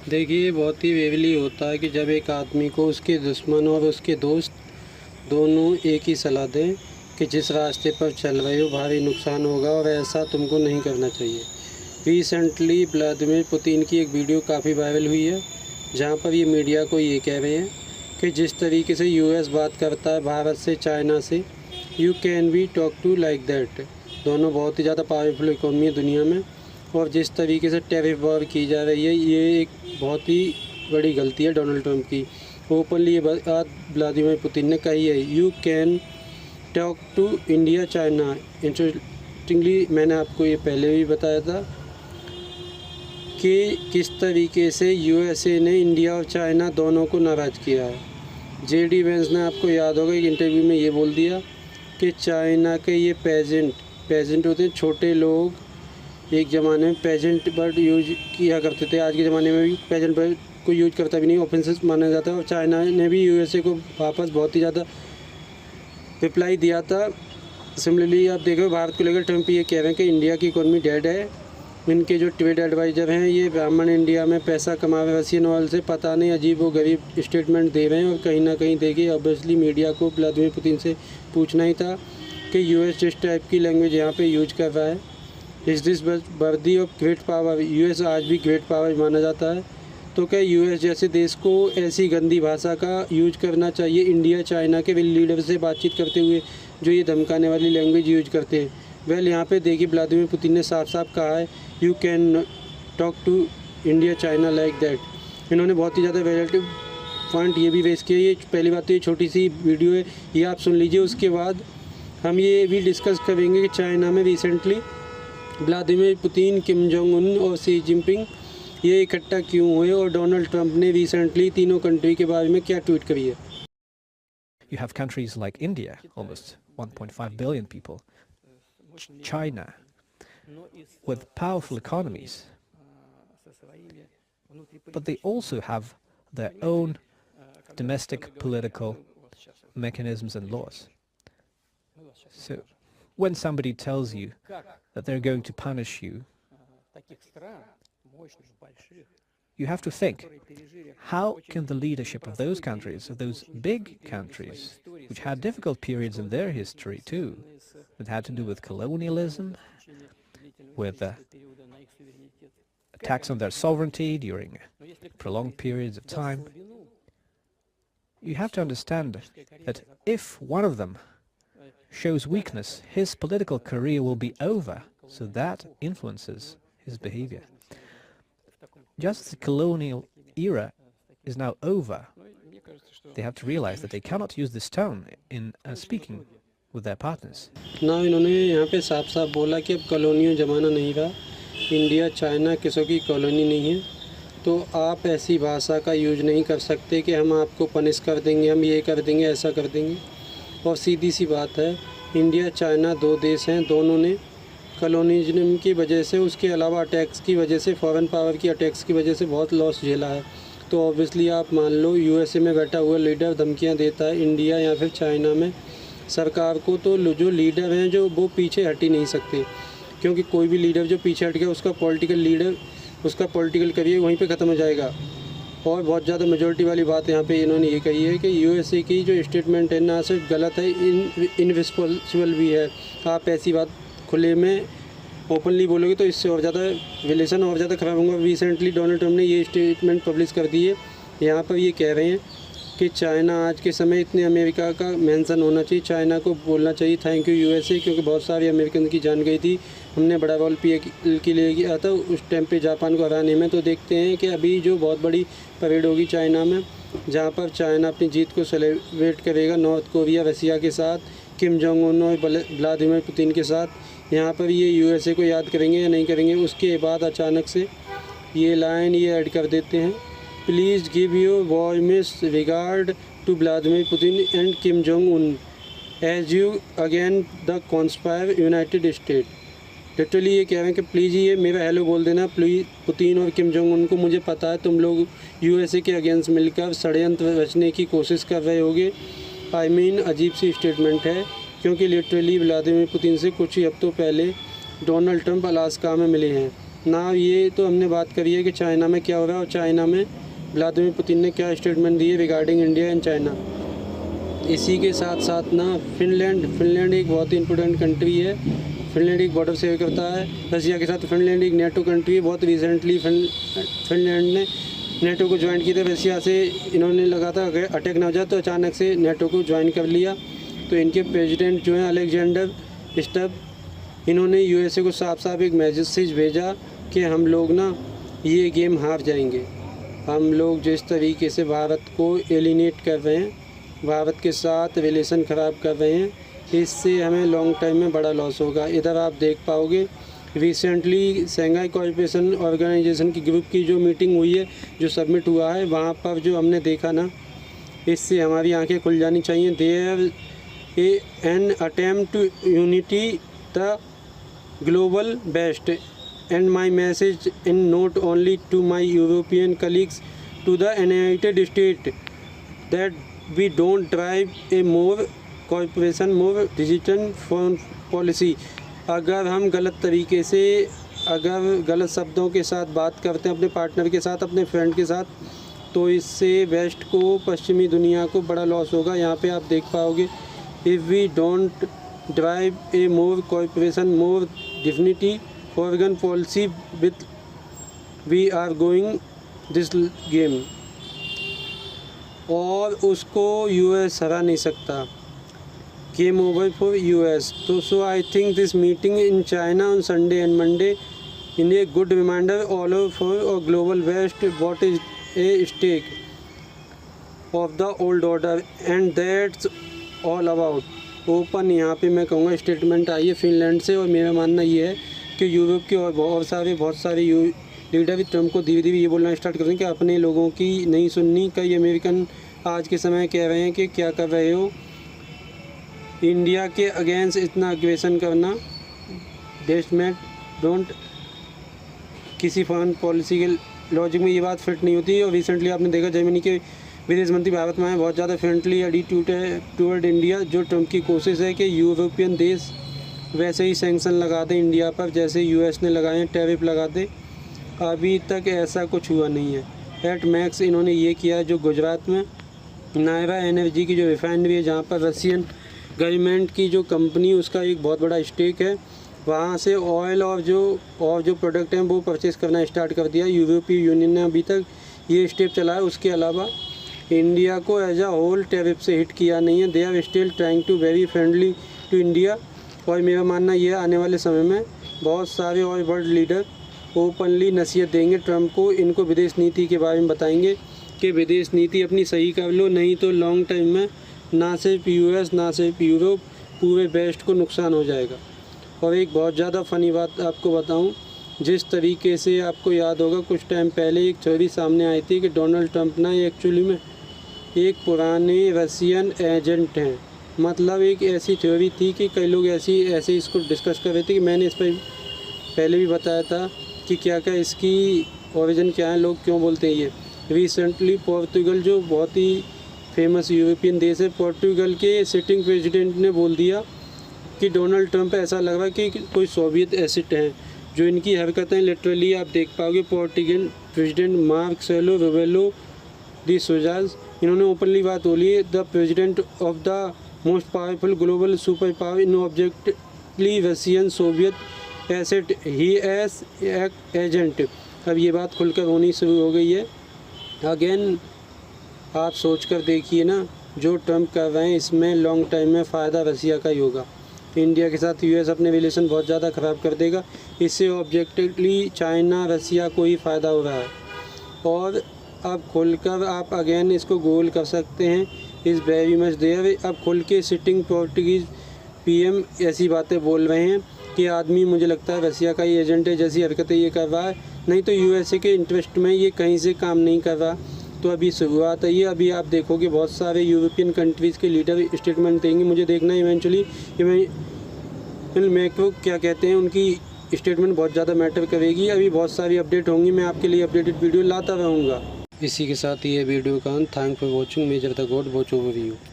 देखिए, बहुत ही वेवली होता है कि जब एक आदमी को उसके दुश्मन और उसके दोस्त दोनों एक ही सलाह दें कि जिस रास्ते पर चल रहे हो भारी नुकसान होगा और ऐसा तुमको नहीं करना चाहिए। रिसेंटली व्लादिमीर पुतिन की एक वीडियो काफ़ी वायरल हुई है, जहां पर ये मीडिया को ये कह रहे हैं कि जिस तरीके से यूएस बात करता है भारत से, चाइना से, you can be talk to like that. दोनों बहुत ही ज़्यादा पावरफुल इकोनॉमी है दुनिया में, और जिस तरीके से टैरिफ वॉर की जा रही है, ये एक बहुत ही बड़ी गलती है डोनाल्ड ट्रंप की। ओपनली ये बात व्लादिमीर पुतिन ने कही है, you can talk to India China. Interestingly मैंने आपको ये पहले भी बताया था कि किस तरीके से यूएसए ने इंडिया और चाइना दोनों को नाराज़ किया है। जेडी वेंस ने, आपको याद होगा, एक इंटरव्यू में ये बोल दिया कि चाइना के ये पेजेंट होते हैं, छोटे लोग। एक ज़माने में पेजेंट वर्ड यूज किया करते थे, आज के ज़माने में भी पेजेंट वर्ड को यूज करता भी नहीं, ऑफेंसिव माना जाता है। और चाइना ने भी यूएसए को वापस बहुत ही ज़्यादा रिप्लाई दिया था। सिमिलरली आप देखो, भारत को लेकर ट्रंप ये कह रहे हैं कि इंडिया की इकोनॉमी डेड है। इनके जो ट्रेड एडवाइज़र हैं, ये ब्राह्मण इंडिया में पैसा कमा रहे रशियन ऑयल से, पता नहीं अजीब व गरीब स्टेटमेंट दे रहे हैं। और कहीं ना कहीं देखिए, ऑब्वियसली मीडिया को व्लादिमीर पुतिन से पूछना ही था कि यूएस जिस टाइप की लैंग्वेज यहाँ पे यूज कर रहा है, is this worthy of great power. US आज भी ग्रेट पावर माना जाता है, तो क्या यूएस जैसे देश को ऐसी गंदी भाषा का यूज करना चाहिए इंडिया चाइना के लीडर से बातचीत करते हुए, जो ये धमकाने वाली लैंग्वेज यूज करते हैं? वेल, यहाँ पे देखिए व्लादिमीर पुतिन ने साफ साफ कहा है, you can talk to India China like that. इन्होंने बहुत ही ज़्यादा वैलिड पॉइंट ये भी रेस किया। ये पहली बात तो ये छोटी सी वीडियो है, ये आप सुन लीजिए। उसके बाद हम ये भी डिस्कस करेंगे कि चाइना में रिसेंटली व्लादिमीर पुतिन, किम जोंग उन और शी जिनपिंग ये इकट्ठा क्यों हुए, और डोनाल्ड ट्रंप ने रिसेंटली तीनों कंट्री के बारे में क्या ट्वीट करी है। You have countries like India, almost 1.5 billion people, China, with powerful economies, but they also have their own domestic political mechanisms and laws. So when somebody tells you that they're going to punish you, you have to think, how can the leadership of those countries, of those big countries, which had difficult periods in their history too, that had to do with colonialism, with attacks on their sovereignty during prolonged periods of time, you have to understand that if one of them shows weakness, his political career will be over, so that influences his behavior. Just the colonial era is now over. They have to realize that they cannot use this tone in speaking with their partners. ना इन्होंने यहाँ पे साफ साफ बोला कि अब कॉलोनियों ज़माना नहीं रहा, इंडिया चाइना किसी की कॉलोनी नहीं है, तो आप ऐसी भाषा का यूज नहीं कर सकते कि हम आपको पनिश कर देंगे, हम ये कर देंगे, ऐसा कर देंगे। और सीधी सी बात है, इंडिया चाइना दो देश हैं, दोनों ने कॉलोनिज्म की वजह से, उसके अलावा अटैक्स की वजह से, फॉरेन पावर की अटैक्स की वजह से बहुत लॉस झेला है। तो ऑब्वियसली आप मान लो, यूएसए में बैठा हुआ लीडर धमकियां देता है इंडिया या फिर चाइना में सरकार को, तो जो लीडर हैं जो वो पीछे हट ही नहीं सकते, क्योंकि कोई भी लीडर जो पीछे हट गया, उसका पॉलिटिकल करियर वहीं पे ख़त्म हो जाएगा। और बहुत ज़्यादा मेजोरिटी वाली बात यहाँ पे इन्होंने ये कही है कि यूएसए की जो स्टेटमेंट है ना सिर्फ गलत है, इनरिस्पॉन्सिबल भी है। आप ऐसी बात खुले में ओपनली बोलोगे तो इससे और ज़्यादा रिलेशन और ज़्यादा ख़राब होगा। रिसेंटली डोनाल्ड ट्रंप ने ये स्टेटमेंट पब्लिश कर दी है, यहाँ पर ये कह रहे हैं कि चाइना आज के समय इतने अमेरिका का मेंशन होना चाहिए, चाइना को बोलना चाहिए थैंक यू यूएसए, क्योंकि बहुत सारी अमेरिकन की जान गई थी, हमने बड़ा रोल प्ले किया था उस टाइम पे जापान को हराने में। तो देखते हैं कि अभी जो बहुत बड़ी परेड होगी चाइना में, जहाँ पर चाइना अपनी जीत को सेलिब्रेट करेगा नॉर्थ कोरिया, रसिया के साथ, किम जोंग उन और व्लादिमीर पुतिन के साथ। यहाँ पर ये यूएसए को याद करेंगे या नहीं करेंगे। उसके बाद अचानक से ये लाइन ये ऐड कर देते हैं, please give your warmest regard to Vladimir Putin and Kim Jong Un as you again the conspire United State. Literally ये कह रहे हैं कि प्लीज़ ये मेरा हेलो बोल देना प्लीज़ पुतिन और किम जोंग उन को, मुझे पता है तुम लोग यूएसए के अगेंस्ट मिलकर षड्यंत्र रचने की कोशिश कर रहे होगे। आई मीन अजीब सी स्टेटमेंट है, क्योंकि लिटरली व्लादिमीर पुतिन से कुछ ही हफ्तों पहले डोनाल्ड ट्रंप अलास्का में मिले हैं। ना ये तो हमने बात करी है कि चाइना में क्या हो रहा है और चाइना में व्लादिमीर पुतिन ने क्या स्टेटमेंट दिए रिगार्डिंग इंडिया एंड चाइना। इसी के साथ साथ ना फिनलैंड एक बहुत ही इंपॉर्टेंट कंट्री है। फिनलैंड एक बॉर्डर शेयर करता है रसिया के साथ। फिनलैंड एक नेटो कंट्री है। बहुत रिसेंटली फिनलैंड ने नेटो को ज्वाइन किया था। रसिया से इन्होंने लगा था अगर अटैक ना हो जाए तो अचानक से नेटो को ज्वाइन कर लिया। तो इनके प्रेसिडेंट जो हैं अलेक्जेंडर स्टब, इन्होंने यूएसए को साफ साफ एक मैसेज भेजा कि हम लोग ना ये गेम हार जाएंगे। हम लोग जिस तरीके से भारत को एलिनेट कर रहे हैं, भारत के साथ रिलेशन ख़राब कर रहे हैं, इससे हमें लॉन्ग टाइम में बड़ा लॉस होगा। इधर आप देख पाओगे रिसेंटली शंघाई कोऑपरेशन ऑर्गेनाइजेशन की ग्रुप की जो मीटिंग हुई है, जो सबमिट हुआ है, वहाँ पर जो हमने देखा ना, इससे हमारी आंखें खुल जानी चाहिए। There an attempt to unity the global best and my message in not only to my European colleagues to the United State that we don't drive a more corporation more digital foreign policy. अगर हम गलत तरीके से, अगर गलत शब्दों के साथ बात करते हैं अपने पार्टनर के साथ, अपने फ्रेंड के साथ, तो इससे वेस्ट को, पश्चिमी दुनिया को बड़ा लॉस होगा। यहाँ पे आप देख पाओगे if we don't drive a more corporation more definite foreign policy with we are going this game. और उसको यूएस हरा नहीं सकता। Game over for US. तो so I think this meeting in China on Sunday and Monday in a good reminder all over for global west what is a stake of the old order and that's all about. Open यहाँ पे मैं कहूँगा statement आई है Finland से। और मेरा मानना ये है कि यूरोप के और बहुत सारे लीडर भी ट्रम्प को धीरे धीरे ये बोलना स्टार्ट कर दें कि अपने लोगों की नहीं सुननी। कई अमेरिकन आज के समय कह रहे हैं कि क्या कर रहे हो, इंडिया के अगेंस्ट इतना अग्रेशन करना, डेस्टमेंट डोंट, किसी फॉरेन पॉलिसी के लॉजिक में ये बात फिट नहीं होती। और रिसेंटली आपने देखा जर्मनी के विदेश मंत्री भारत में बहुत ज़्यादा फ्रेंडली एटीट्यूड है टूवर्ड इंडिया। जो ट्रम्प की कोशिश है कि यूरोपियन देश वैसे ही सैंक्शन लगा दें इंडिया पर जैसे यूएस ने लगाए हैं, टैरिफ लगा दे। अभी तक ऐसा कुछ हुआ नहीं है। एट मैक्स इन्होंने ये किया जो गुजरात में नायरा एनर्जी की जो रिफाइनरी है, जहाँ पर रशियन गवर्नमेंट की जो कंपनी उसका एक बहुत बड़ा स्टेक है, वहाँ से ऑयल और जो प्रोडक्ट हैं वो परचेज़ करना स्टार्ट कर दिया। यूरोपीय यूनियन ने अभी तक ये स्टेप चलाया। उसके अलावा इंडिया को एज अ होल टैरिफ से हिट किया नहीं है। They are still trying to very friendly to India. और मेरा मानना ये है आने वाले समय में बहुत सारे और वर्ल्ड लीडर ओपनली नसीहत देंगे ट्रम्प को। इनको विदेश नीति के बारे में बताएंगे कि विदेश नीति अपनी सही कर लो, नहीं तो लॉन्ग टाइम में ना सिर्फ यूएस ना सिर्फ यूरोप, पूरे वेस्ट को नुकसान हो जाएगा। और एक बहुत ज़्यादा फ़नी बात आपको बताऊं, जिस तरीके से आपको याद होगा कुछ टाइम पहले एक थ्योरी सामने आई थी कि डोनाल्ड ट्रंप ना एक्चुअली में एक पुराने रशियन एजेंट हैं। मतलब एक ऐसी थ्योरी थी कि कई लोग ऐसे इसको डिस्कस कर रहे थे कि मैंने इस पर पहले भी बताया था कि क्या क्या इसकी ओरिजिन क्या है, लोग क्यों बोलते हैं ये। रिसेंटली पोर्तुगल जो बहुत ही फेमस यूरोपियन देश है, पोर्तुगल के सिटिंग प्रेसिडेंट ने बोल दिया कि डोनाल्ड ट्रंप ऐसा लग रहा है कि कोई सोवियत एसिड हैं। जो इनकी हरकतें लिटरली आप देख पाओगे, Portugal president Marcelo Rebelo de Sousa, इन्होंने ओपनली बात बोली है, the president of the most powerful global super power in objectively Russian Soviet asset he as agent. अब ये बात खुलकर होनी शुरू हो गई है। अगेन आप सोच कर देखिए ना, जो ट्रम्प कर रहे हैं इसमें लॉन्ग टाइम में फ़ायदा रसिया का ही होगा। इंडिया के साथ यूएस अपने रिलेशन बहुत ज़्यादा ख़राब कर देगा। इससे ऑब्जेक्टिवली चाइना रसिया को ही फ़ायदा हो रहा है। और अब खुलकर आप अगेन इसको गोल कर सकते हैं, इज़ वेरी मच देयर। अब खुल के सिटिंग पोर्टुगीज़ पीएम ऐसी बातें बोल रहे हैं कि आदमी मुझे लगता है रसिया का ही एजेंट है, जैसी हरकतें ये कर रहा है, नहीं तो यूएसए के इंटरेस्ट में ये कहीं से काम नहीं कर रहा। तो अभी शुरुआत है ये। अभी आप देखोगे बहुत सारे यूरोपियन कंट्रीज़ के लीडर स्टेटमेंट देंगे। मुझे देखना है इवेंचुअली मैक्रो क्या कहते हैं, उनकी स्टेटमेंट बहुत ज़्यादा मैटर करेगी। अभी बहुत सारी अपडेट होंगी, मैं आपके लिए अपडेटेड वीडियो लाता रहूँगा। इसी के साथ ये वीडियो का thank for watching measure the God watch over you.